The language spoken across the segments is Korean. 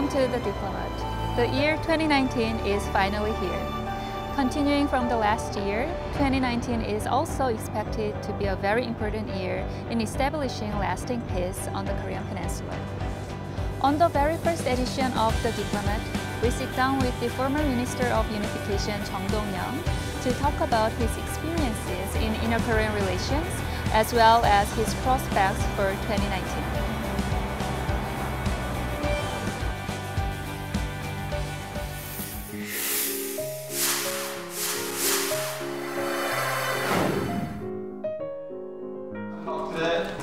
Welcome to The Diplomat. The year 2019 is finally here. Continuing from the last year, 2019 is also expected to be a very important year in establishing lasting peace on the Korean Peninsula. On the very first edition of The Diplomat, we sit down with the former Minister of Unification, Chung Dong-young, to talk about his experiences in inter-Korean relations, as well as his prospects for 2019.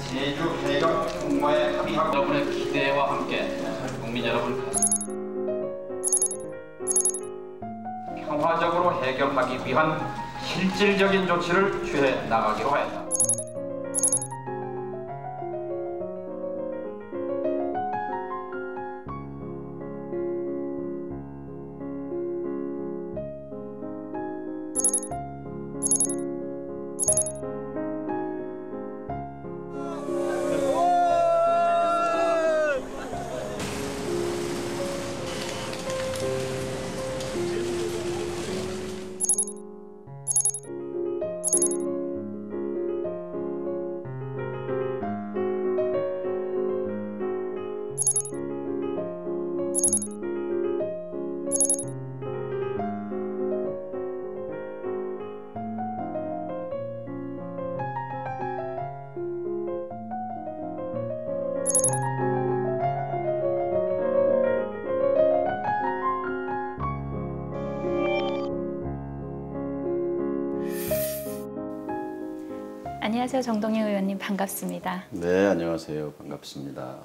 제주 해경 통과에 합의하고 여러분의 기대와 함께 국민 여러분 평화적으로 해결하기 위한 실질적인 조치를 취해 나가기로 하였다. 안녕하세요. 정동영 의원님 반갑습니다. 네, 안녕하세요. 반갑습니다.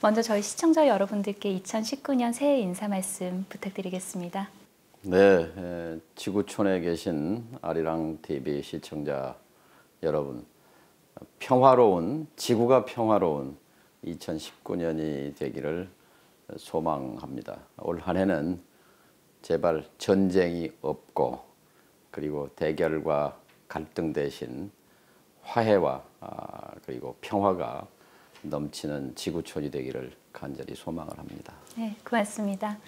먼저 저희 시청자 여러분들께 2019년 새해 인사 말씀 부탁드리겠습니다. 네, 지구촌에 계신 아리랑 TV 시청자 여러분, 지구가 평화로운 2019년이 되기를 소망합니다. 올 한 해는 제발 전쟁이 없고 그리고 대결과 갈등 대신 화해와 그리고 평화가 넘치는 지구촌이 되기를 간절히 소망을 합니다. 네, 고맙습니다.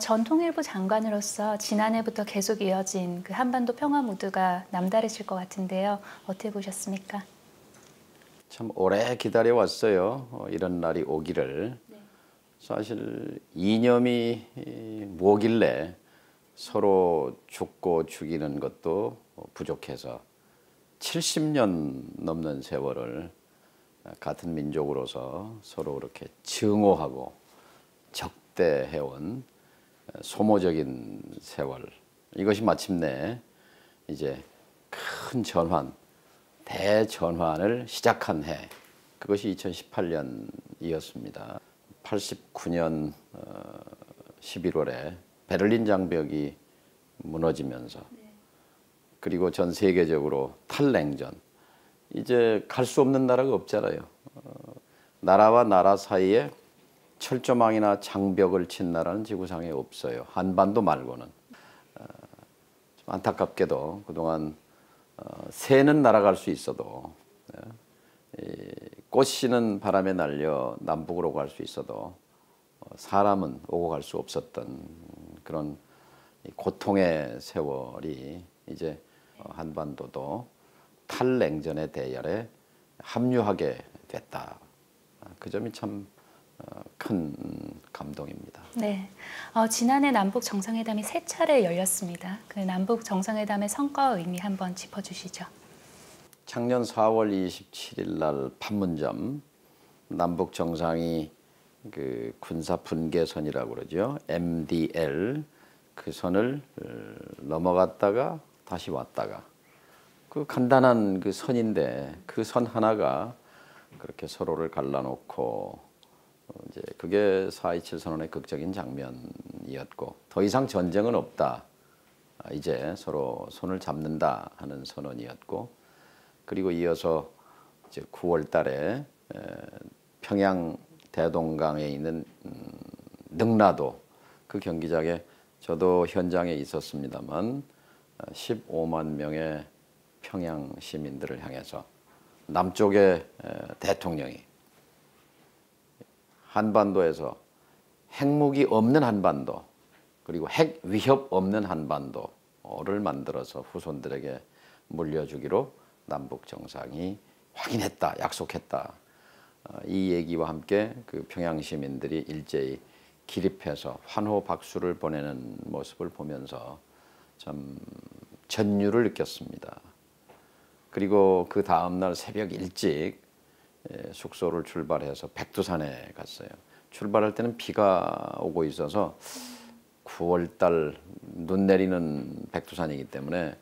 전 통일부 장관으로서 지난해부터 계속 이어진 그 한반도 평화 무드가 남다르실 것 같은데요. 어떻게 보셨습니까? 참 오래 기다려왔어요. 이런 날이 오기를. 네. 사실 이념이 뭐길래 서로 죽고 죽이는 것도 부족해서 70년 넘는 세월을 같은 민족으로서 서로 이렇게 증오하고 적대해온 소모적인 세월, 이것이 마침내 이제 큰 전환, 대전환을 시작한 해, 그것이 2018년이었습니다. 89년 11월에 베를린 장벽이 무너지면서 그리고 전 세계적으로 탈냉전, 이제 갈 수 없는 나라가 없잖아요. 나라와 나라 사이에 철조망이나 장벽을 친 나라는 지구상에 없어요. 한반도 말고는. 좀 안타깝게도 그동안 새는 날아갈 수 있어도 꽃씨는 바람에 날려 남북으로 갈 수 있어도 사람은 오고 갈 수 없었던 그런 고통의 세월이 이제 한반도도 탈냉전의 대열에 합류하게 됐다. 그 점이 참 큰 감동입니다. 네, 지난해 남북 정상회담이 3차례 열렸습니다. 그 남북 정상회담의 성과와 의미 한번 짚어주시죠. 작년 4월 27일 날 판문점 남북 정상이 그 군사 분계선이라고 그러죠. MDL 그 선을 넘어갔다가 다시 왔다가 그 간단한 그 선인데 그 선 하나가 그렇게 서로를 갈라놓고 이제 그게 4.27 선언의 극적인 장면이었고 더 이상 전쟁은 없다. 이제 서로 손을 잡는다 하는 선언이었고 그리고 이어서 이제 9월 달에 평양 대동강에 있는 능라도 그 경기장에 저도 현장에 있었습니다만 15만 명의 평양 시민들을 향해서 남쪽의 대통령이 한반도에서 핵무기 없는 한반도 그리고 핵 위협 없는 한반도를 만들어서 후손들에게 물려주기로 남북 정상이 확인했다, 약속했다. 이 얘기와 함께 그 평양 시민들이 일제히 기립해서 환호 박수를 보내는 모습을 보면서 참 전율을 느꼈습니다. 그리고 그 다음날 새벽 일찍 숙소를 출발해서 백두산에 갔어요. 출발할 때는 비가 오고 있어서 9월달 눈 내리는 백두산이기 때문에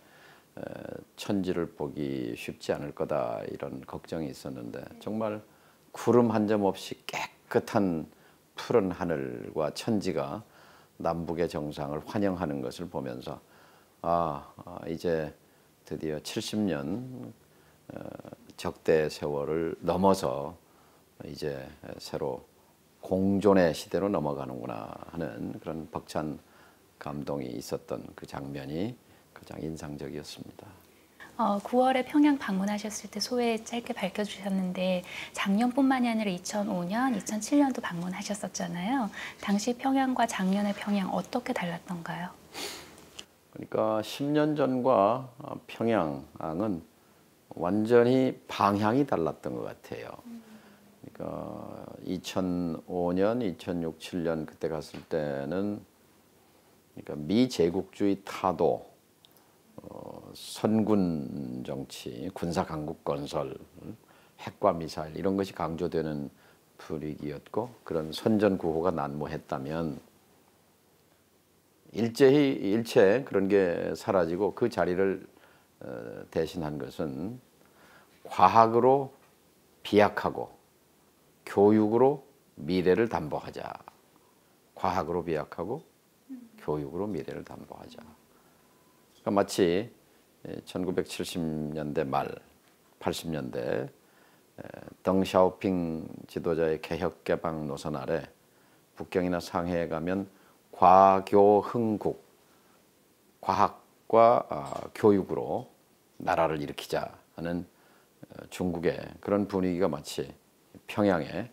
천지를 보기 쉽지 않을 거다 이런 걱정이 있었는데 정말 구름 한 점 없이 깨끗한 푸른 하늘과 천지가 남북의 정상을 환영하는 것을 보면서 이제 드디어 70년 적대 세월을 넘어서 이제 새로 공존의 시대로 넘어가는구나 하는 그런 벅찬 감동이 있었던 그 장면이 가장 인상적이었습니다. 9월에 평양 방문하셨을 때 소회 짧게 밝혀주셨는데 작년뿐만이 아니라 2005년, 2007년도 방문하셨었잖아요. 당시 평양과 작년의 평양 어떻게 달랐던가요? 그러니까 10년 전과 평양은 완전히 방향이 달랐던 것 같아요. 그러니까 2005년, 2006, 7년 그때 갔을 때는 그러니까 미제국주의 타도, 선군 정치, 군사 강국 건설, 핵과 미사일 이런 것이 강조되는 분위기였고 그런 선전구호가 난무했다면 일체 그런 게 사라지고 그 자리를 대신한 것은 과학으로 비약하고 교육으로 미래를 담보하자. 과학으로 비약하고 교육으로 미래를 담보하자. 그러니까 마치 1970년대 말 80년대 덩샤오핑 지도자의 개혁개방 노선 아래 북경이나 상해에 가면 과교흥국, 과학과 교육으로 나라를 일으키자 하는 중국의 그런 분위기가 마치 평양에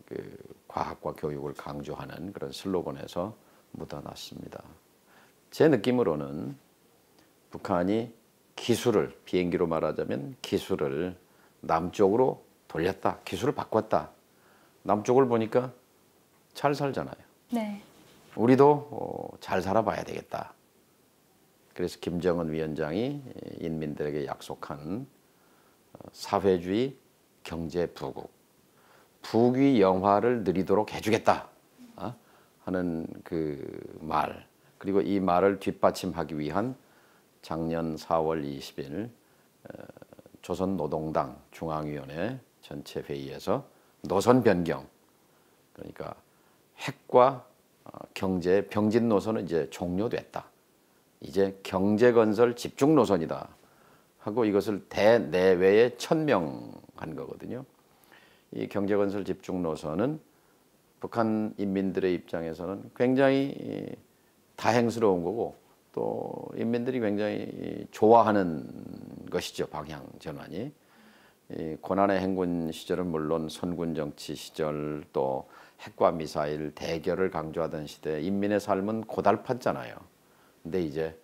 그 과학과 교육을 강조하는 그런 슬로건에서 묻어났습니다. 제 느낌으로는 북한이 기술을, 비행기로 말하자면 기술을 남쪽으로 돌렸다, 기술을 바꿨다. 남쪽을 보니까 잘 살잖아요. 네. 우리도 잘 살아봐야 되겠다. 그래서 김정은 위원장이 인민들에게 약속한 사회주의 경제 부국, 북위 영화를 누리도록 해주겠다 하는 그 말, 그리고 이 말을 뒷받침하기 위한 작년 4월 20일 조선노동당 중앙위원회 전체 회의에서 노선 변경, 그러니까 핵과 경제 병진 노선은 이제 종료됐다. 이제 경제건설 집중 노선이다 하고 이것을 대내외에 천명한 거거든요. 이 경제건설 집중 노선은 북한 인민들의 입장에서는 굉장히 다행스러운 거고 또 인민들이 굉장히 좋아하는 것이죠. 방향 전환이. 이 고난의 행군 시절은 물론 선군 정치 시절 또 핵과 미사일 대결을 강조하던 시대에 인민의 삶은 고달팠잖아요. 근데 이제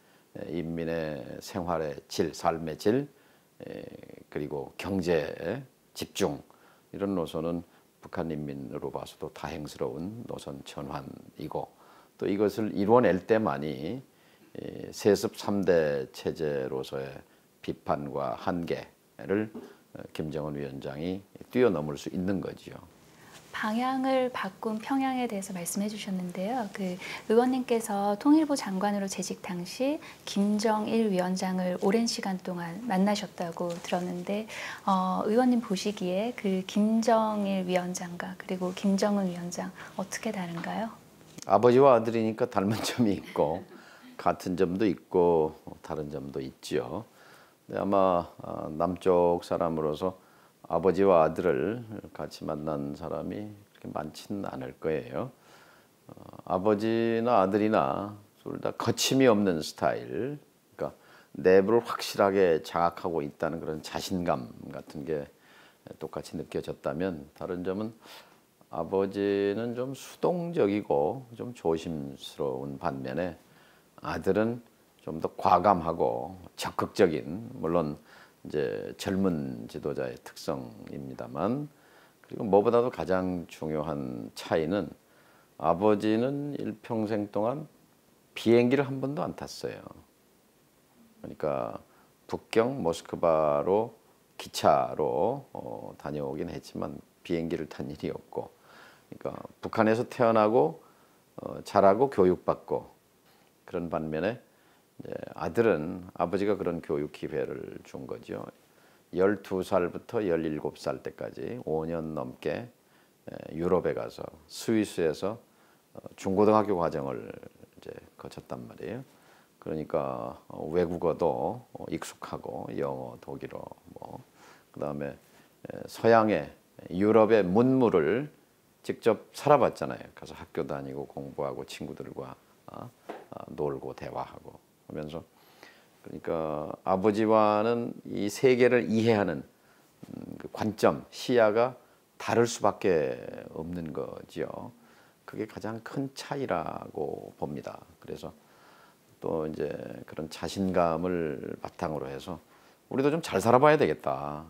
인민의 생활의 질, 삶의 질, 그리고 경제에 집중 이런 노선은 북한 인민으로 봐서도 다행스러운 노선 전환이고 또 이것을 이루어낼 때만이 세습 3대 체제로서의 비판과 한계를 김정은 위원장이 뛰어넘을 수 있는 거죠. 방향을 바꾼 평양에 대해서 말씀해 주셨는데요. 그 의원님께서 통일부 장관으로 재직 당시 김정일 위원장을 오랜 시간 동안 만나셨다고 들었는데 의원님 보시기에 그 김정일 위원장과 그리고 김정은 위원장 어떻게 다른가요? 아버지와 아들이니까 닮은 점이 있고 같은 점도 있고 다른 점도 있죠. 아마 남쪽 사람으로서 아버지와 아들을 같이 만난 사람이 그렇게 많지는 않을 거예요. 아버지나 아들이나 둘 다 거침이 없는 스타일, 그러니까 내부를 확실하게 장악하고 있다는 그런 자신감 같은 게 똑같이 느껴졌다면 다른 점은 아버지는 좀 수동적이고 좀 조심스러운 반면에 아들은 좀 더 과감하고 적극적인, 물론 이제 젊은 지도자의 특성입니다만, 그리고 무엇보다도 가장 중요한 차이는 아버지는 일평생 동안 비행기를 한 번도 안 탔어요. 그러니까 북경 모스크바로 기차로 다녀오긴 했지만 비행기를 탄 일이 없고, 그러니까 북한에서 태어나고 자라고 교육받고, 그런 반면에 이제 아들은 아버지가 그런 교육 기회를 준 거죠. 12살부터 17살 때까지 5년 넘게 유럽에 가서 스위스에서 중고등학교 과정을 이제 거쳤단 말이에요. 그러니까 외국어도 익숙하고 영어, 독일어, 뭐 그다음에 서양의 유럽의 문물을 직접 살아봤잖아요. 가서 학교 다니고 공부하고 친구들과 놀고 대화하고 하면서, 그러니까 아버지와는 이 세계를 이해하는 그 관점, 시야가 다를 수밖에 없는 거지요. 그게 가장 큰 차이라고 봅니다. 그래서 또 이제 그런 자신감을 바탕으로 해서 우리도 좀 잘 살아봐야 되겠다.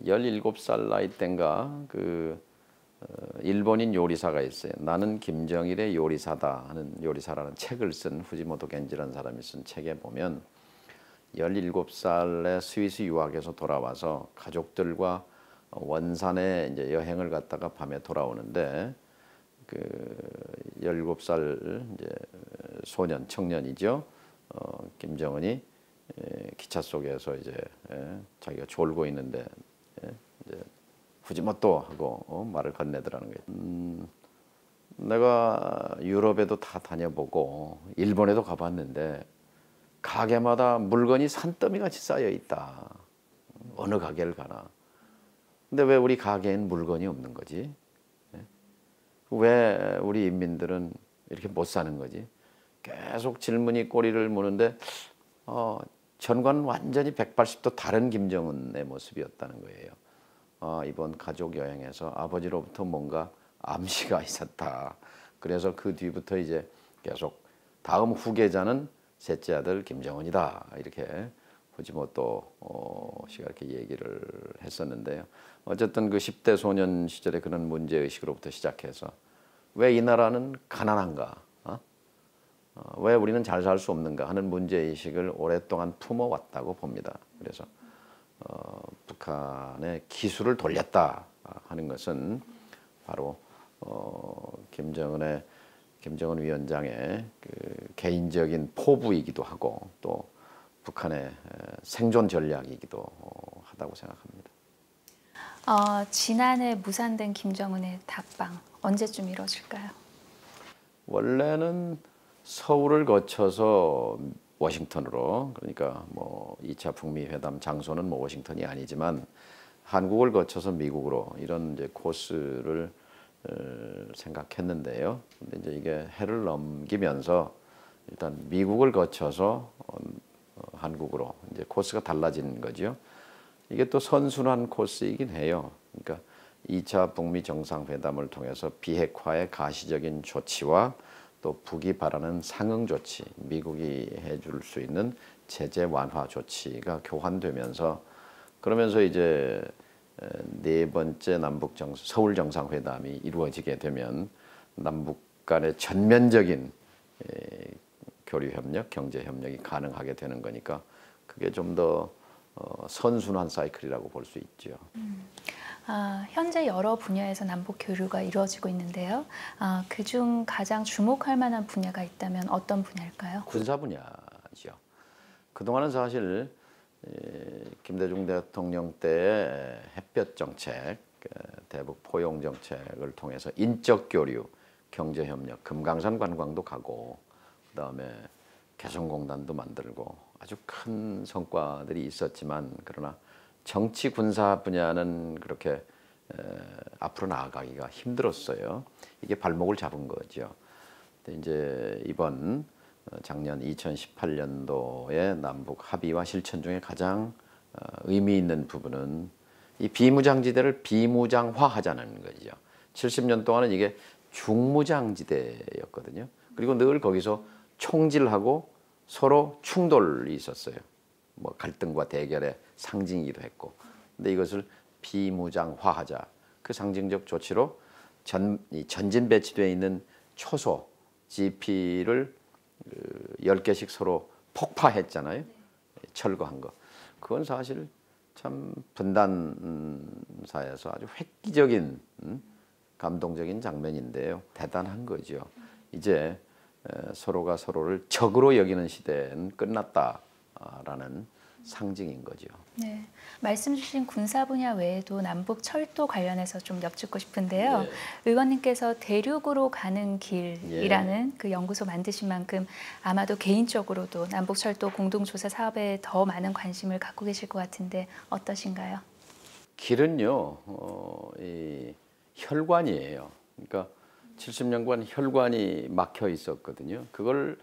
17살 나이 땐가 그 일본인 요리사가 있어요. 나는 김정일의 요리사다 하는, 요리사라는 책을 쓴 후지모토 겐지라는 사람이 쓴 책에 보면 17살에 스위스 유학에서 돌아와서 가족들과 원산에 이제 여행을 갔다가 밤에 돌아오는데, 그 17살 이제 소년 청년이죠. 김정은이 기차 속에서 이제 자기가 졸고 있는데 이제 후지모토 하고 말을 건네더라는 거예요. 내가 유럽에도 다 다녀보고 일본에도 가봤는데 가게마다 물건이 산더미 같이 쌓여 있다. 어느 가게를 가나. 근데 왜 우리 가게엔 물건이 없는 거지? 왜 우리 인민들은 이렇게 못 사는 거지? 계속 질문이 꼬리를 무는데 전과는 완전히 180도 다른 김정은의 모습이었다는 거예요. 이번 가족 여행에서 아버지로부터 뭔가 암시가 있었다. 그래서 그 뒤부터 이제 계속 다음 후계자는 셋째 아들 김정은이다. 이렇게 후지모토 씨가 이렇게 얘기를 했었는데요. 어쨌든 그 10대 소년 시절에 그런 문제의식으로부터 시작해서 왜 이 나라는 가난한가? 왜 우리는 잘 살 수 없는가 하는 문제의식을 오랫동안 품어왔다고 봅니다. 그래서 북한의 기술을 돌렸다 하는 것은 바로 김정은 위원장의 그 개인적인 포부이기도 하고 또 북한의 생존 전략이기도 하다고 생각합니다. 지난해 무산된 김정은의 답방 언제쯤 이루어질까요? 원래는 서울을 거쳐서 워싱턴으로, 그러니까 뭐 2차 북미 회담 장소는 뭐 워싱턴이 아니지만 한국을 거쳐서 미국으로, 이런 이제 코스를 생각했는데요. 근데 이제 이게 해를 넘기면서 일단 미국을 거쳐서 한국으로 이제 코스가 달라진 거죠. 이게 또 선순환 코스이긴 해요. 그러니까 2차 북미 정상회담을 통해서 비핵화의 가시적인 조치와 또 북이 바라는 상응 조치, 미국이 해줄 수 있는 제재 완화 조치가 교환되면서, 그러면서 이제 네 번째 서울 정상회담이 이루어지게 되면 남북 간의 전면적인 교류 협력, 경제 협력이 가능하게 되는 거니까 그게 좀 더 선순환 사이클이라고 볼 수 있죠. 현재 여러 분야에서 남북 교류가 이루어지고 있는데요. 그중 가장 주목할 만한 분야가 있다면 어떤 분야일까요? 군사 분야죠. 그동안은 사실 김대중 대통령 때의 햇볕 정책, 대북 포용 정책을 통해서 인적 교류, 경제 협력, 금강산 관광도 가고, 그다음에 개성공단도 만들고 아주 큰 성과들이 있었지만, 그러나 정치 군사 분야는 그렇게 앞으로 나아가기가 힘들었어요. 이게 발목을 잡은 거죠. 근데 이제 이번 작년 2018년도의 남북 합의와 실천 중에 가장 의미 있는 부분은 이 비무장지대를 비무장화하자는 거죠. 70년 동안은 이게 중무장지대였거든요. 그리고 늘 거기서 총질하고 서로 충돌이 있었어요. 뭐 갈등과 대결의 상징이기도 했고. 근데 이것을 비무장화하자. 그 상징적 조치로 전진 배치되어 있는 초소 GP를 10개씩 서로 폭파했잖아요. 철거한 거. 그건 사실 참 분단사에서 아주 획기적인 감동적인 장면인데요. 대단한 거죠. 이제 서로가 서로를 적으로 여기는 시대는 끝났다라는 상징인 거죠. 네, 말씀 주신 군사 분야 외에도 남북 철도 관련해서 좀 여쭙고 싶은데요. 예. 의원님께서 대륙으로 가는 길이라는 그 연구소 만드신 만큼 아마도 개인적으로도 남북 철도 공동조사 사업에 더 많은 관심을 갖고 계실 것 같은데 어떠신가요? 길은요, 이 혈관이에요. 그러니까 70년간 혈관이 막혀 있었거든요. 그걸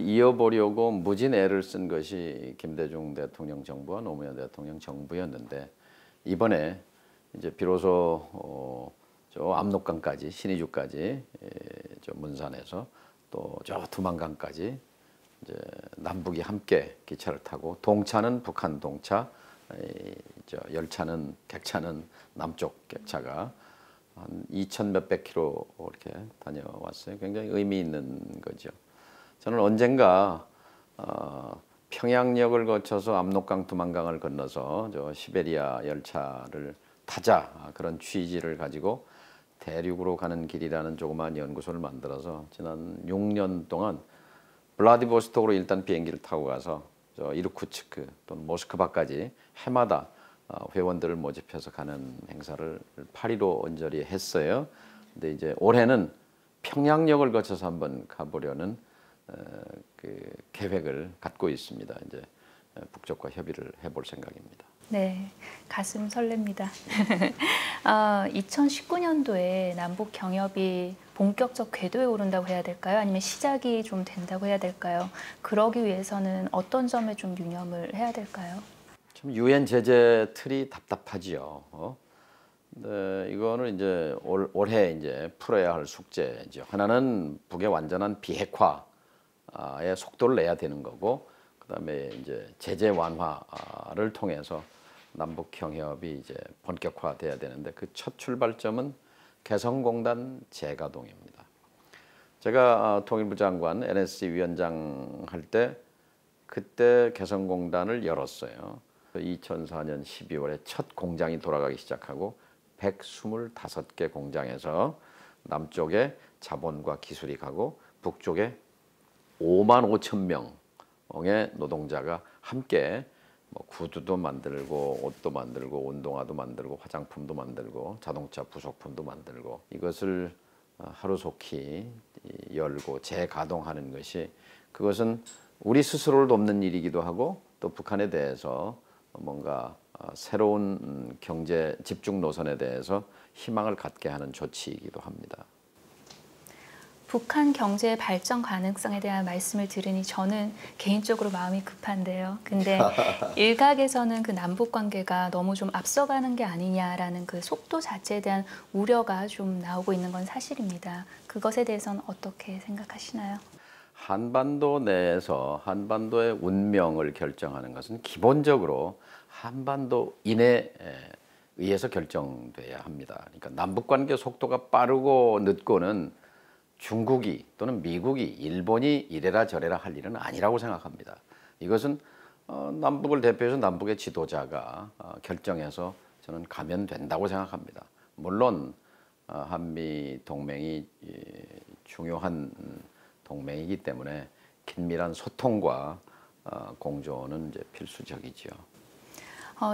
이어보려고 무진 애를 쓴 것이 김대중 대통령 정부와 노무현 대통령 정부였는데 이번에 이제 비로소 저 압록강까지 신의주까지 저 문산에서 또 저 두만강까지 이제 남북이 함께 기차를 타고 동차는 북한 동차, 저 열차는 객차는 남쪽 객차가 한 2,000 몇백 킬로 이렇게 다녀왔어요. 굉장히 의미 있는 거죠. 저는 언젠가 평양역을 거쳐서 압록강 두만강을 건너서 저 시베리아 열차를 타자 그런 취지를 가지고 대륙으로 가는 길이라는 조그마한 연구소를 만들어서 지난 6년 동안 블라디보스톡으로 일단 비행기를 타고 가서 저 이르쿠츠크 또는 모스크바까지 해마다 회원들을 모집해서 가는 행사를 8.15 언저리에 했어요. 근데 이제 올해는 평양역을 거쳐서 한번 가보려는 그 계획을 갖고 있습니다. 이제 북쪽과 협의를 해볼 생각입니다. 네, 가슴 설렙니다. 2019년도에 남북 경협이 본격적 궤도에 오른다고 해야 될까요? 아니면 시작이 좀 된다고 해야 될까요? 그러기 위해서는 어떤 점에 좀 유념을 해야 될까요? 참 유엔 제재 틀이 답답하지요. 네, 이거는 이제 올해 이제 풀어야 할 숙제죠. 하나는 북의 완전한 비핵화의 속도를 내야 되는 거고, 그다음에 이제 제재 완화를 통해서 남북 경협이 이제 본격화돼야 되는데 그 첫 출발점은 개성공단 재가동입니다. 제가 통일부 장관 NSC 위원장 할 때 그때 개성공단을 열었어요. 2004년 12월에 첫 공장이 돌아가기 시작하고 125개 공장에서 남쪽에 자본과 기술이 가고 북쪽에 5만 5천 명의 노동자가 함께 뭐 구두도 만들고 옷도 만들고 운동화도 만들고 화장품도 만들고 자동차 부속품도 만들고 이것을 하루속히 열고 재가동하는 것이 그것은 우리 스스로를 돕는 일이기도 하고 또 북한에 대해서 뭔가 새로운 경제 집중 노선에 대해서 희망을 갖게 하는 조치이기도 합니다. 북한 경제 발전 가능성에 대한 말씀을 들으니 저는 개인적으로 마음이 급한데요. 근데 일각에서는 그 남북 관계가 너무 좀 앞서가는 게 아니냐라는 그 속도 자체에 대한 우려가 좀 나오고 있는 건 사실입니다. 그것에 대해서는 어떻게 생각하시나요? 한반도 내에서 한반도의 운명을 결정하는 것은 기본적으로 한반도인에 의해서 결정돼야 합니다. 그러니까 남북 관계 속도가 빠르고 늦고는 중국이 또는 미국이 일본이 이래라 저래라 할 일은 아니라고 생각합니다. 이것은 남북을 대표해서 남북의 지도자가 결정해서 저는 가면 된다고 생각합니다. 물론 한미 동맹이 중요한 동맹이기 때문에 긴밀한 소통과 공조는 이제 필수적이죠.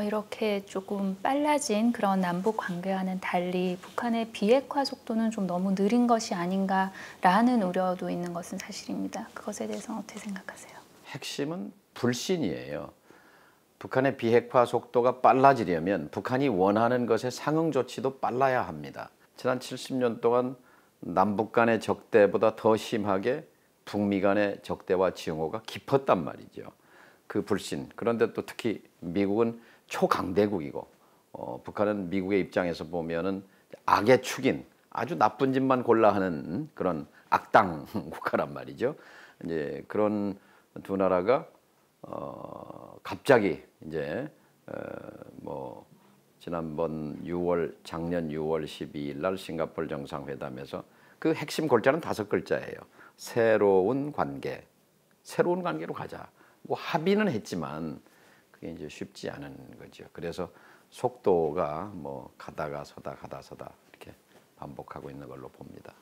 이렇게 조금 빨라진 그런 남북 관계와는 달리 북한의 비핵화 속도는 좀 너무 느린 것이 아닌가라는 우려도 있는 것은 사실입니다. 그것에 대해서는 어떻게 생각하세요? 핵심은 불신이에요. 북한의 비핵화 속도가 빨라지려면 북한이 원하는 것의 상응 조치도 빨라야 합니다. 지난 70년 동안 남북 간의 적대보다 더 심하게 북미 간의 적대와 증오가 깊었단 말이죠. 그 불신. 그런데 또 특히 미국은 초강대국이고 북한은 미국의 입장에서 보면은 악의 축인 아주 나쁜 짓만 골라 하는 그런 악당 국가란 말이죠. 이제 그런 두 나라가 갑자기 이제 뭐 지난번 작년 6월 12일 날 싱가포르 정상회담에서 그 핵심 골자는 5글자예요. 새로운 관계로 가자. 뭐 합의는 했지만 그게 이제 쉽지 않은 거죠. 그래서 속도가 뭐 가다가 서다 이렇게 반복하고 있는 걸로 봅니다.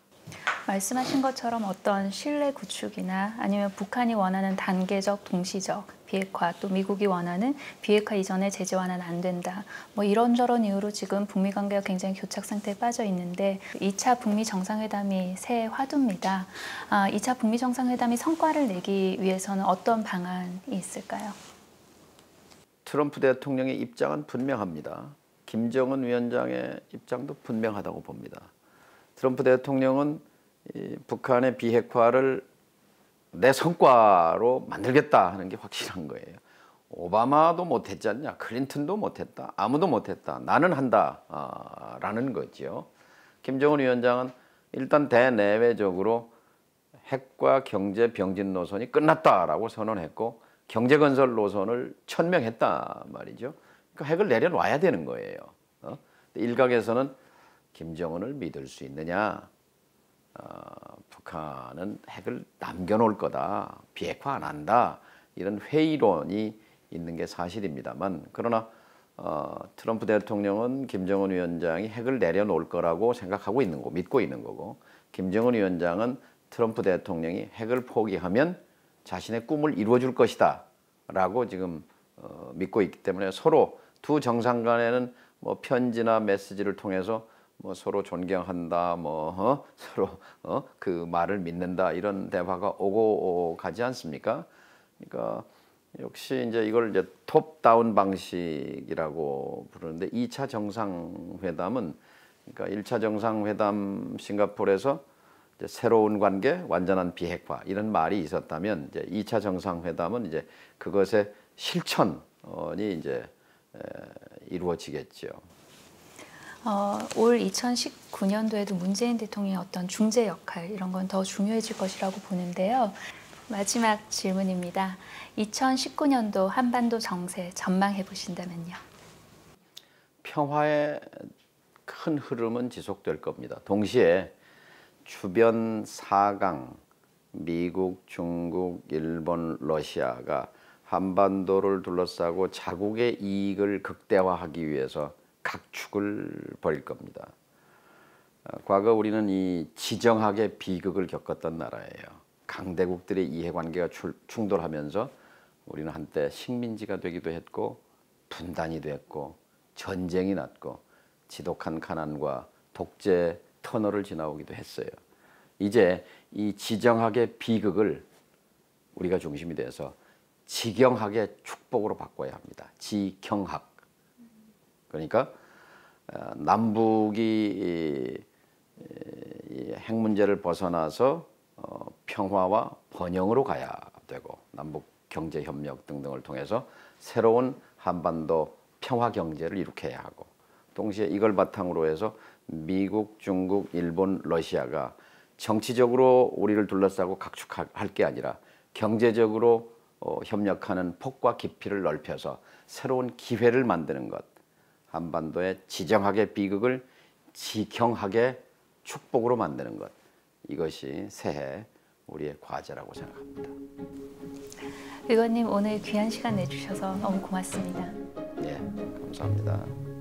말씀하신 것처럼 어떤 신뢰 구축이나 아니면 북한이 원하는 단계적, 동시적 비핵화, 또 미국이 원하는 비핵화 이전의 제재 완화는 안 된다. 뭐 이런저런 이유로 지금 북미 관계가 굉장히 교착 상태에 빠져 있는데 2차 북미 정상회담이 새해 화두입니다. 2차 북미 정상회담이 성과를 내기 위해서는 어떤 방안이 있을까요? 트럼프 대통령의 입장은 분명합니다. 김정은 위원장의 입장도 분명하다고 봅니다. 트럼프 대통령은 북한의 비핵화를 내 성과로 만들겠다 하는 게 확실한 거예요. 오바마도 못했지 않냐, 클린턴도 못했다, 아무도 못했다, 나는 한다 라는 거죠. 김정은 위원장은 일단 대내외적으로 핵과 경제 병진 노선이 끝났다라고 선언했고 경제 건설 노선을 천명했단 말이죠. 그러니까 핵을 내려놔야 되는 거예요. 일각에서는 김정은을 믿을 수 있느냐, 북한은 핵을 남겨놓을 거다, 비핵화 안 한다, 이런 회의론이 있는 게 사실입니다만, 그러나 트럼프 대통령은 김정은 위원장이 핵을 내려놓을 거라고 생각하고 있는 거고 믿고 있는 거고, 김정은 위원장은 트럼프 대통령이 핵을 포기하면 자신의 꿈을 이루어줄 것이다 라고 지금 믿고 있기 때문에 서로 두 정상 간에는 뭐 편지나 메시지를 통해서 뭐 서로 존경한다, 서로 그 말을 믿는다, 이런 대화가 오고 가지 않습니까? 그러니까 역시 이제 이걸 이제 톱다운 방식이라고 부르는데 2차 정상회담은, 그러니까 1차 정상회담 싱가포르에서 이제 새로운 관계, 완전한 비핵화 이런 말이 있었다면, 이제 2차 정상회담은 이제 그것의 실천이 이제 이루어지겠죠. 올 2019년도에도 문재인 대통령의 어떤 중재 역할 이런 건 더 중요해질 것이라고 보는데요. 마지막 질문입니다. 2019년도 한반도 정세 전망해 보신다면요. 평화의 큰 흐름은 지속될 겁니다. 동시에 주변 4강, 미국, 중국, 일본, 러시아가 한반도를 둘러싸고 자국의 이익을 극대화하기 위해서 각축을 벌일 겁니다. 과거 우리는 이 지정학의 비극을 겪었던 나라예요. 강대국들의 이해관계가 충돌하면서 우리는 한때 식민지가 되기도 했고 분단이 됐고 전쟁이 났고 지독한 가난과 독재 터널을 지나오기도 했어요. 이제 이 지정학의 비극을 우리가 중심이 돼서 지경학의 축복으로 바꿔야 합니다. 지경학. 그러니까 남북이 핵 문제를 벗어나서 평화와 번영으로 가야 되고, 남북 경제 협력 등등을 통해서 새로운 한반도 평화 경제를 일으켜야 하고, 동시에 이걸 바탕으로 해서 미국, 중국, 일본, 러시아가 정치적으로 우리를 둘러싸고 각축할 게 아니라 경제적으로 협력하는 폭과 깊이를 넓혀서 새로운 기회를 만드는 것, 한반도의 지정학의 비극을 지경학의 축복으로 만드는 것, 이것이 새해 우리의 과제라고 생각합니다. 의원님, 오늘 귀한 시간 내주셔서 너무 고맙습니다. 네, 감사합니다.